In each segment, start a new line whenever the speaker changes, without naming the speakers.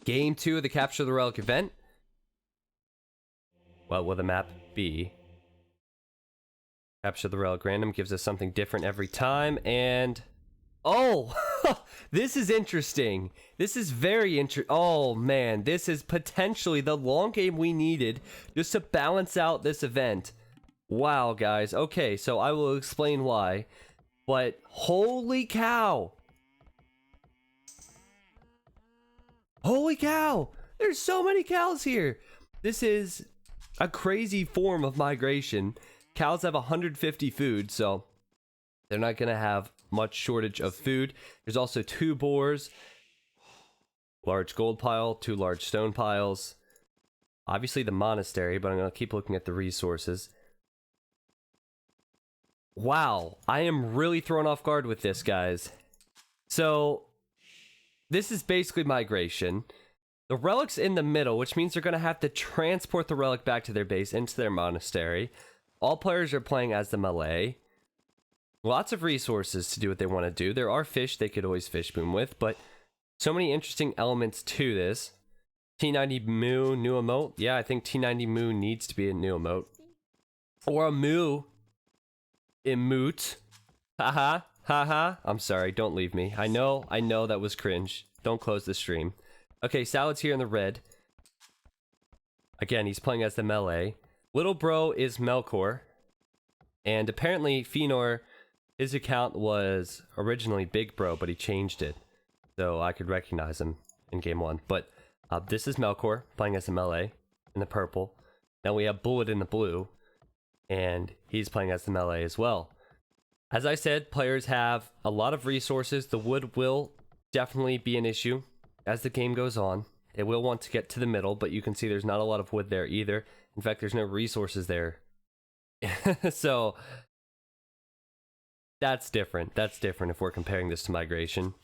Game 2 of the Capture the Relic event. What will the map be? Capture the Relic random gives us something different every time, and... Oh! This is interesting. This is very interesting. Oh, man. This is potentially the long game we needed just to balance out this event. Wow, guys. Okay, so I will explain why. But holy cow! Holy cow! There's so many cows here! This is a crazy form of migration. Cows have 150 food, so they're not going to have much shortage of food. There's also 2 boars, large gold pile, 2 large stone piles. Obviously the monastery, but I'm going to keep looking at the resources. Wow, I am really thrown off guard with this, guys. So, this is basically migration. The relic's in the middle, which means they're going to have to transport the relic back to their base, into their monastery. All players are playing as the melee. Lots of resources to do what they want to do. There are fish they could always fish boom with, but so many interesting elements to this. T90 Moo, new emote. Yeah, I think T90 Moo needs to be a new emote. Or a Moo emote. Haha, haha. I'm sorry, don't leave me. I know that was cringe. Don't close the stream. Okay, Salad's here in the red. Again, he's playing as the melee. Little bro is Melkor. And apparently, Fëanor, his account was originally Big Bro, but he changed it. So I could recognize him in game 1. But this is Melkor, playing as the melee in the purple. Now we have Bullet in the blue. And he's playing as the melee as well. As I said, players have a lot of resources. The wood will definitely be an issue as the game goes on. They will want to get to the middle, but you can see there's not a lot of wood there either. In fact, there's no resources there. So, that's different. That's different if we're comparing this to migration.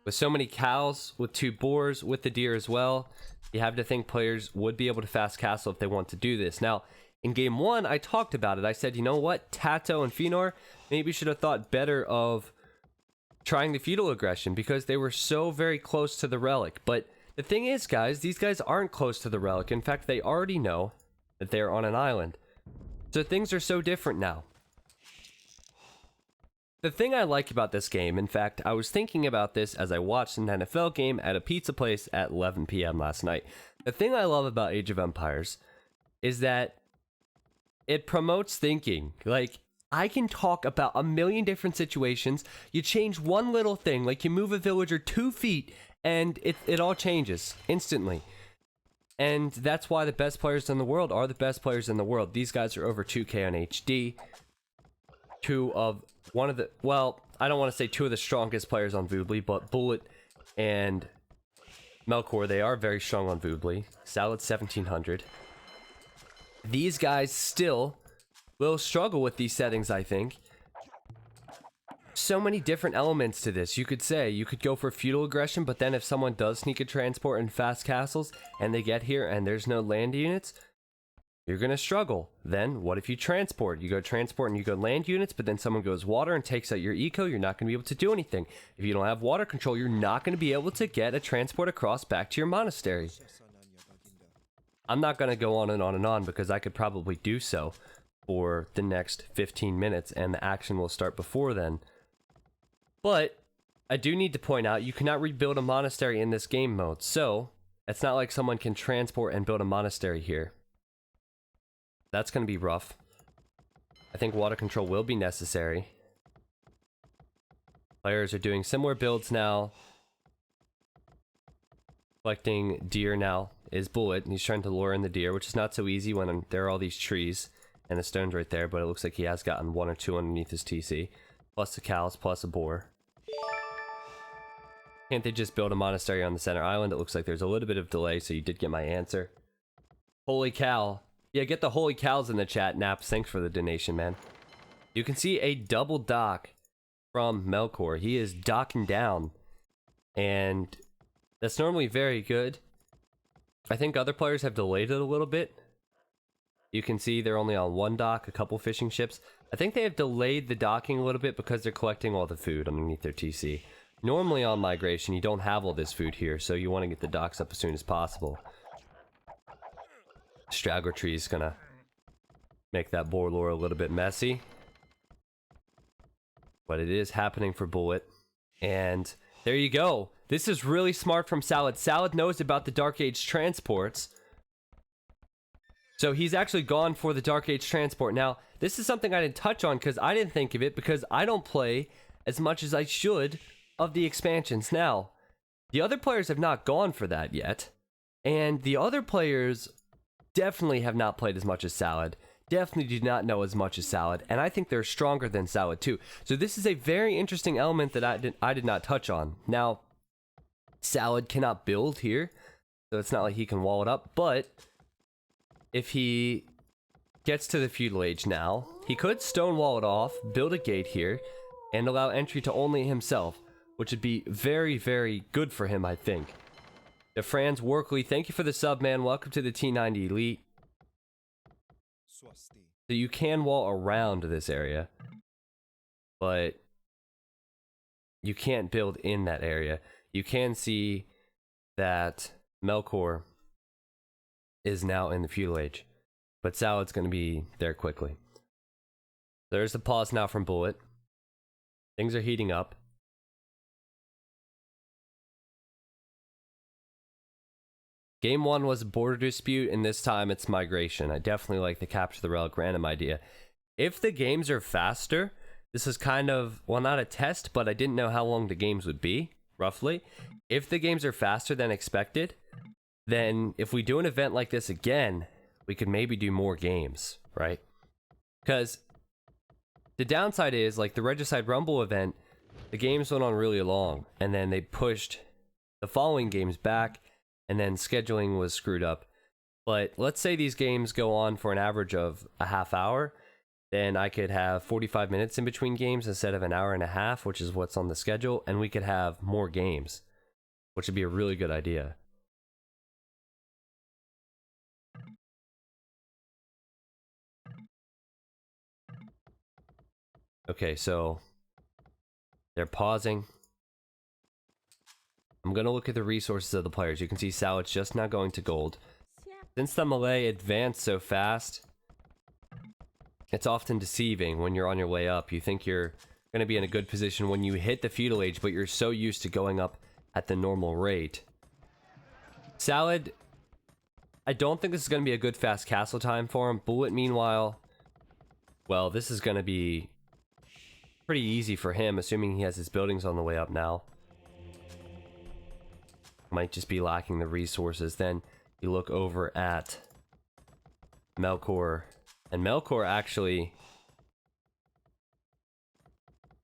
With so many cows, with 2 boars, with the deer as well, you have to think players would be able to fast castle if they want to do this. Now, in game 1, I talked about it. I said, you know what? Tato and Fëanor maybe should have thought better of trying the feudal aggression because they were so very close to the relic. But the thing is, guys, these guys aren't close to the relic. In fact, they already know that they're on an island. So things are so different now. The thing I like about this game, in fact, I was thinking about this as I watched an NFL game at a pizza place at 11 p.m. last night. The thing I love about Age of Empires is that it promotes thinking. Like, I can talk about a million different situations. You change one little thing, like you move a villager 2 feet, and it all changes instantly. And that's why the best players in the world are the best players in the world. These guys are over 2k on HD. Well, I don't want to say 2 of the strongest players on Voobly, but Bullet and Melkor, they are very strong on Voobly. Salad 1700. These guys still will struggle with these settings, I think. So many different elements to this. You could say, you could go for feudal aggression, but then if someone does sneak a transport and fast castles, and they get here and there's no land units, you're going to struggle. Then, what if you transport? You go transport and you go land units, but then someone goes water and takes out your eco, you're not going to be able to do anything. If you don't have water control, you're not going to be able to get a transport across back to your monastery. I'm not going to go on and on and on because I could probably do so for the next 15 minutes and the action will start before then. But I do need to point out, you cannot rebuild a monastery in this game mode, so it's not like someone can transport and build a monastery here. That's going to be rough. I think water control will be necessary. Players are doing similar builds now. Collecting deer now is Bullet, and he's trying to lure in the deer, which is not so easy when there are all these trees and the stones right there, but it looks like he has gotten 1 or 2 underneath his TC. Plus the cows, plus a boar. Can't they just build a monastery on the center island? It looks like there's a little bit of delay, so you did get my answer. Holy cow. Yeah, get the holy cows in the chat, Naps. Thanks for the donation, man. You can see a double dock from Melkor. He is docking down. And that's normally very good. I think other players have delayed it a little bit. You can see they're only on 1 dock, a couple fishing ships. I think they have delayed the docking a little bit because they're collecting all the food underneath their TC. Normally on migration, you don't have all this food here, so you want to get the docks up as soon as possible. Straggler tree is gonna make that boar lore a little bit messy. But it is happening for Bullet. And there you go. This is really smart from Salad. Salad knows about the Dark Age transports. So he's actually gone for the Dark Age transport. Now, this is something I didn't touch on because I didn't think of it because I don't play as much as I should of the expansions. Now, the other players have not gone for that yet. And the other players definitely have not played as much as Salad. Definitely do not know as much as Salad. And I think they're stronger than Salad too. So this is a very interesting element that I did not touch on. Now, Salad cannot build here. So it's not like he can wall it up. But if he gets to the feudal age now, he could stonewall it off, build a gate here, and allow entry to only himself, which would be very, very good for him, I think. DeFranz Workley, thank you for the sub, man. Welcome to the T90 Elite. So you can wall around this area, but you can't build in that area. You can see that Melkor is now in the feudal age, but Salad's going to be there quickly. There's the pause now from Bullet. Things are heating up. Game 1 was a border dispute, and this time it's migration. I definitely like the capture the relic random idea. If the games are faster, this is kind of, well, not a test, but I didn't know how long the games would be, roughly. If the games are faster than expected, then if we do an event like this again, we could maybe do more games, right? Because the downside is, like the Regicide Rumble event, the games went on really long, and then they pushed the following games back, and then scheduling was screwed up. But let's say these games go on for an average of a half hour, then I could have 45 minutes in between games instead of an hour and a half, which is what's on the schedule, and we could have more games, which would be a really good idea. Okay, so they're pausing. I'm going to look at the resources of the players. You can see Salad's just now going to gold. Since the Malay advanced so fast, it's often deceiving when you're on your way up. You think you're going to be in a good position when you hit the feudal age, but you're so used to going up at the normal rate. Salad, I don't think this is going to be a good fast castle time for him. Bullet, meanwhile, well, this is going to be pretty easy for him, assuming he has his buildings on the way up now. Might just be lacking the resources. Then you look over at Melkor, and Melkor actually,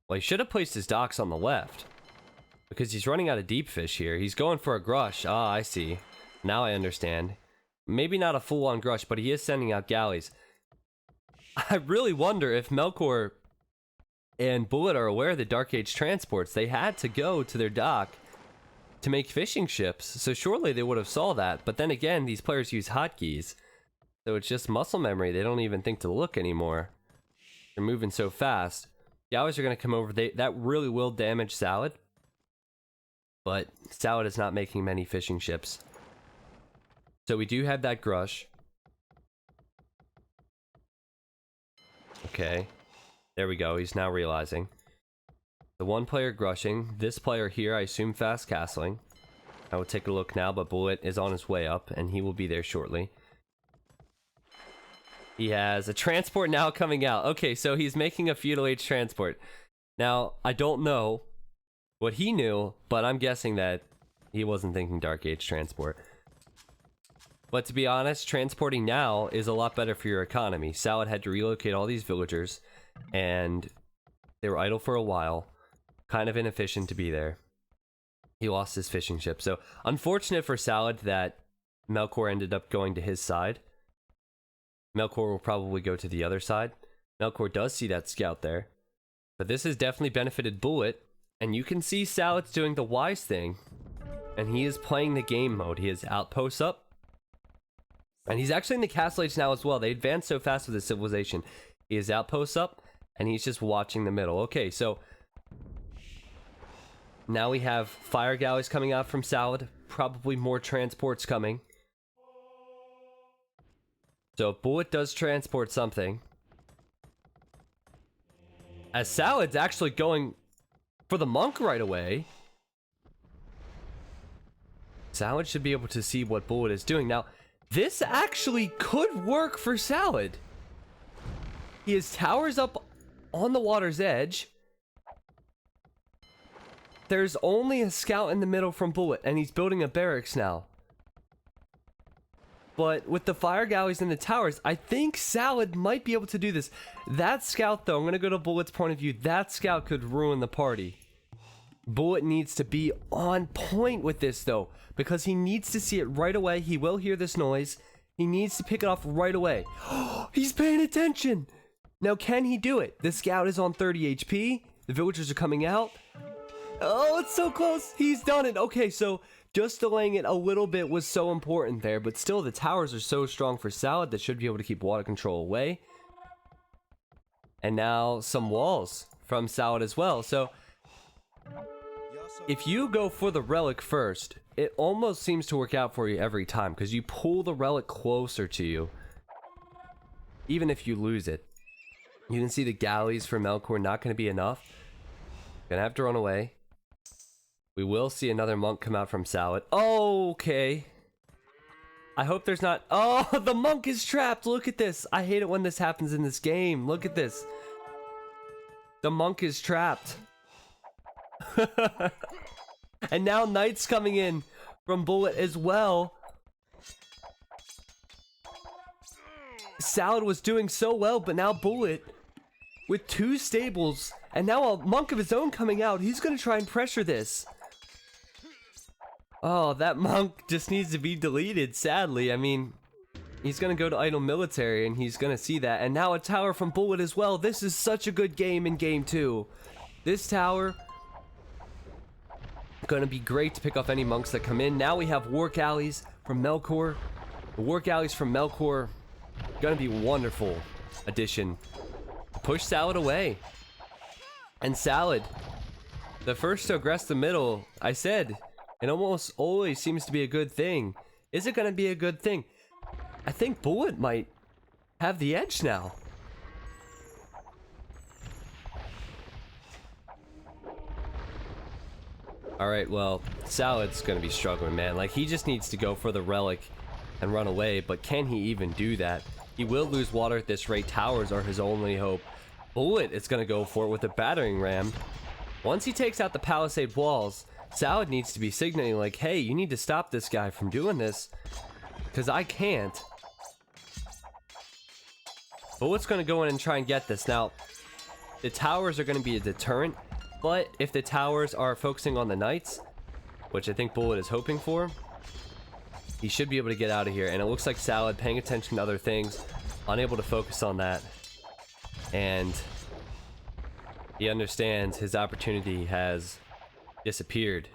well, he should have placed his docks on the left because he's running out of deep fish here. He's going for a Grush. Ah, I see. Now I understand. Maybe not a full-on Grush, but he is sending out galleys. I really wonder if Melkor and Bullet are aware of the Dark Age transports. They had to go to their dock to make fishing ships, so surely they would have saw that. But then again, these players use hotkeys, so it's just muscle memory. They don't even think to look anymore. They're moving so fast. The Yowies are going to come over. That really will damage Salad, but Salad is not making many fishing ships. So we do have that Grush. Okay, there we go. He's now realizing. The one player grushing, this player here, I assume fast castling. I will take a look now, but Bullet is on his way up, and he will be there shortly. He has a transport now coming out. Okay, so he's making a feudal age transport. Now, I don't know what he knew, but I'm guessing that he wasn't thinking Dark Age transport. But to be honest, transporting now is a lot better for your economy. Salad had to relocate all these villagers, and they were idle for a while. Kind of inefficient to be there. He lost his fishing ship. So, unfortunate for Salad that Melkor ended up going to his side. Melkor will probably go to the other side. Melkor does see that scout there. But this has definitely benefited Bullet. And you can see Salad's doing the wise thing. And he is playing the game mode. He has outposts up. And he's actually in the castle age now as well. They advanced so fast with the civilization. He has outposts up. And he's just watching the middle. Okay, so Now we have fire galleys coming out from Salad. Probably more transports coming. So if Bullet does transport something, as Salad's actually going for the monk right away, Salad should be able to see what Bullet is doing. Now, this actually could work for Salad. He has towers up on the water's edge. There's only a scout in the middle from Bullet, and he's building a barracks now. But with the fire galleys and the towers, I think Salad might be able to do this. That scout, though, I'm going to go to Bullet's point of view. That scout could ruin the party. Bullet needs to be on point with this, though, because he needs to see it right away. He will hear this noise. He needs to pick it off right away. He's paying attention. Now, can he do it? The scout is on 30 HP. The villagers are coming out. Oh, it's so close. He's done it. Okay, so just delaying it a little bit was so important there, but still the towers are so strong for Salad that should be able to keep water control away. And now some walls from Salad as well. So if you go for the relic first, it almost seems to work out for you every time because you pull the relic closer to you, even if you lose it. You can see the galleys for Melkor not going to be enough. Gonna have to run away. We will see another monk come out from Salad. Oh, okay. I hope there's not... Oh, the monk is trapped. Look at this. I hate it when this happens in this game. Look at this. The monk is trapped. And now Knight's coming in from Bullet as well. Salad was doing so well, but now Bullet with 2 stables and now a monk of his own coming out. He's going to try and pressure this. Oh, that monk just needs to be deleted, sadly. I mean, he's going to go to Idle Military and he's going to see that. And now a tower from Bullet as well. This is such a good game in game 2. This tower going to be great to pick off any monks that come in. Now we have War Galleys from Melkor. The War Galleys from Melkor going to be a wonderful addition. Push Salad away. And Salad, the first to aggress the middle, I said, it almost always seems to be a good thing. Is it going to be a good thing? I think Bullet might have the edge now. Alright, well, Salad's going to be struggling, man. Like, he just needs to go for the relic and run away, but can he even do that? He will lose water at this rate. Towers are his only hope. Bullet is going to go for it with a battering ram. Once he takes out the palisade walls, Salad needs to be signaling like, hey, you need to stop this guy from doing this, because I can't. Bullet's going to go in and try and get this. Now, the towers are going to be a deterrent, but if the towers are focusing on the knights, which I think Bullet is hoping for, he should be able to get out of here. And it looks like Salad paying attention to other things, unable to focus on that. And he understands his opportunity has disappeared.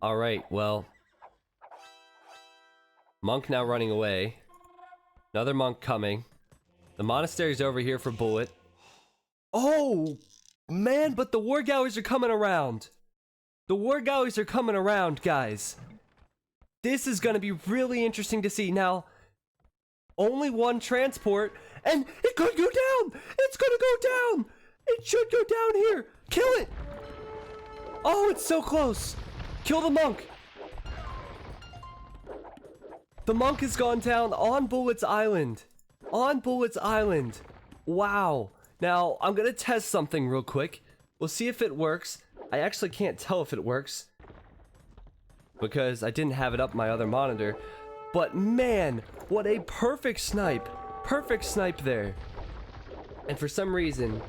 Alright, well, monk now running away. Another monk coming. The monastery's over here for Bullet. Oh, man, but the war galleys are coming around. The war galleys are coming around, guys. This is going to be really interesting to see. Now, only one transport, and it could go down. It's going to go down. It should go down here. Kill it. Oh, it's so close. Kill the monk. The monk has gone down on Bullet's Island. On Bullet's Island. Wow. Now, I'm going to test something real quick. We'll see if it works. I actually can't tell if it works, because I didn't have it up my other monitor. But man, what a perfect snipe. Perfect snipe there. And for some reason,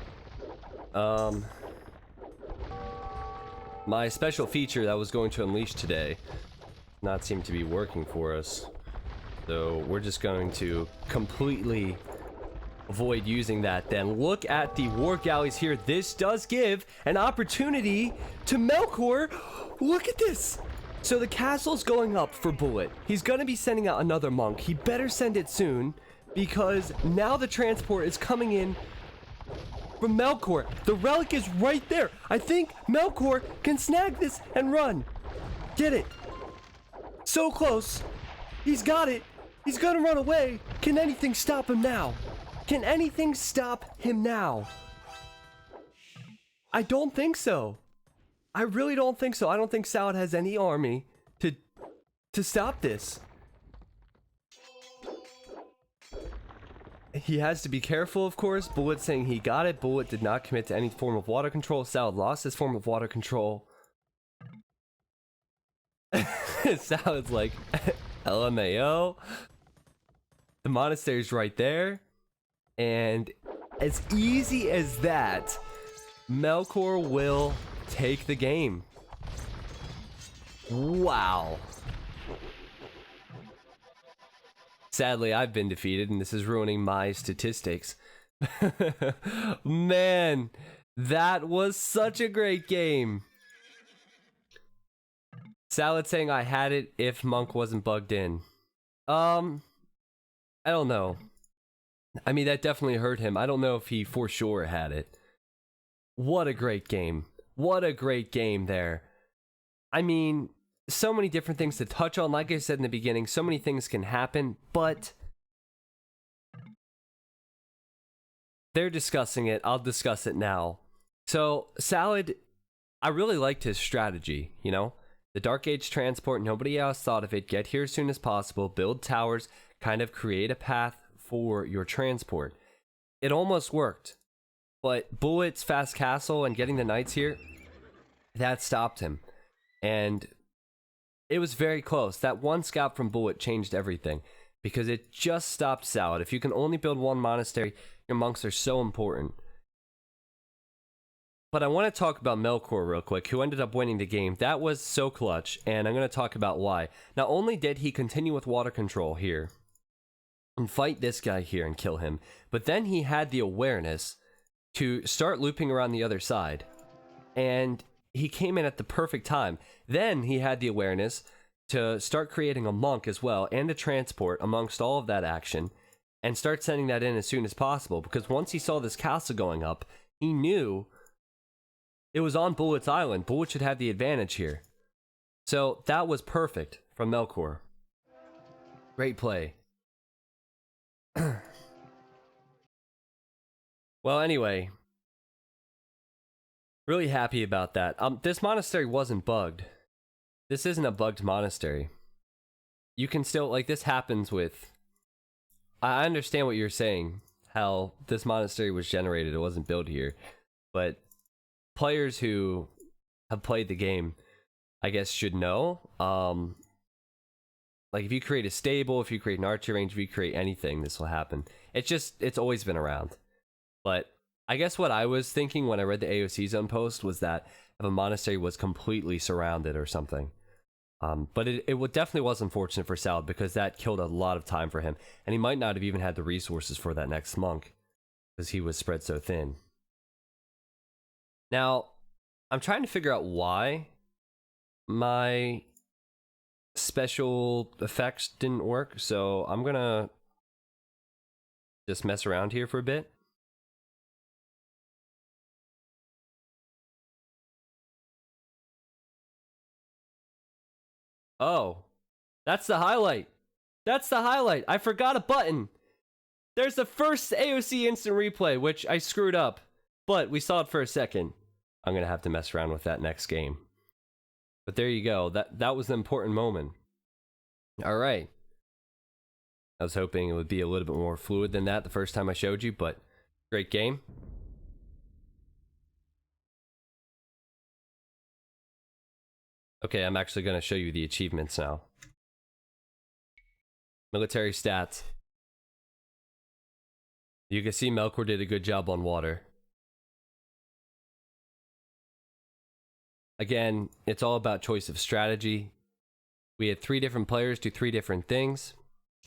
my special feature that was going to unleash today not seem to be working for us. So we're just going to completely avoid using that then. Look at the war galleys here. This does give an opportunity to Melkor. Look at this. So the castle's going up for Bullet. He's going to be sending out another monk. He better send it soon, because now the transport is coming in from Melkor. The relic is right there. I think Melkor can snag this and run. Get it. So close. He's got it. He's gonna run away. Can anything stop him now? Can anything stop him now? I don't think so. I really don't think so. I don't think Salad has any army to stop this. He has to be careful, of course. Bullet saying he got it. Bullet did not commit to any form of water control. Salad lost his form of water control. Salad's like, LMAO. The monastery's right there. And as easy as that, Melkor will take the game. Wow. Sadly, I've been defeated, and this is ruining my statistics. Man, that was such a great game. Salad saying I had it if Monk wasn't bugged in. I don't know. I mean, that definitely hurt him. I don't know if he for sure had it. What a great game. What a great game there. I mean, so many different things to touch on. Like I said in the beginning, so many things can happen, but they're discussing it. I'll discuss it now. So, Salad, I really liked his strategy, you know? The Dark Age transport, nobody else thought of it. Get here as soon as possible, build towers, kind of create a path for your transport. It almost worked, but Bullet's fast castle and getting the knights here, that stopped him. And it was very close. That one scout from Bullet changed everything because it just stopped Salad. If you can only build one monastery, your monks are so important. But I want to talk about Melkor real quick, who ended up winning the game. That was so clutch, and I'm going to talk about why. Not only did he continue with water control here and fight this guy here and kill him, but then he had the awareness to start looping around the other side. And he came in at the perfect time. Then he had the awareness to start creating a monk as well and a transport amongst all of that action and start sending that in as soon as possible, because once he saw this castle going up, he knew it was on Bullet's island. Bullet should have the advantage here. So that was perfect from Melkor. Great play. Well, anyway, really happy about that. This monastery wasn't bugged. This isn't a bugged monastery. You can still, like, this happens with... I understand what you're saying, how this monastery was generated. It wasn't built here. But players who have played the game, I guess, should know. Like, if you create a stable, if you create an archer range, if you create anything, this will happen. It's always been around. But I guess what I was thinking when I read the AOC zone post was that if a monastery was completely surrounded or something. But it definitely was unfortunate for Salad because that killed a lot of time for him. And he might not have even had the resources for that next monk because he was spread so thin. Now, I'm trying to figure out why my special effects didn't work. So I'm going to just mess around here for a bit. Oh, that's the highlight. That's the highlight. I forgot a button. There's the first AOC instant replay, which I screwed up, but we saw it for a second. I'm going to have to mess around with that next game. But there you go. That was an important moment. All right. I was hoping it would be a little bit more fluid than that the first time I showed you, but great game. Okay, I'm actually going to show you the achievements now. Military stats. You can see Melkor did a good job on water. Again, it's all about choice of strategy. We had 3 different players do 3 different things.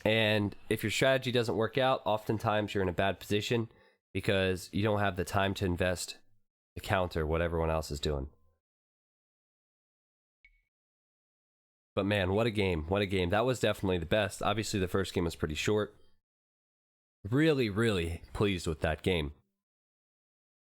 And if your strategy doesn't work out, oftentimes you're in a bad position because you don't have the time to invest to counter what everyone else is doing. But man, what a game. What a game. That was definitely the best. Obviously, the first game was pretty short. Really, really pleased with that game.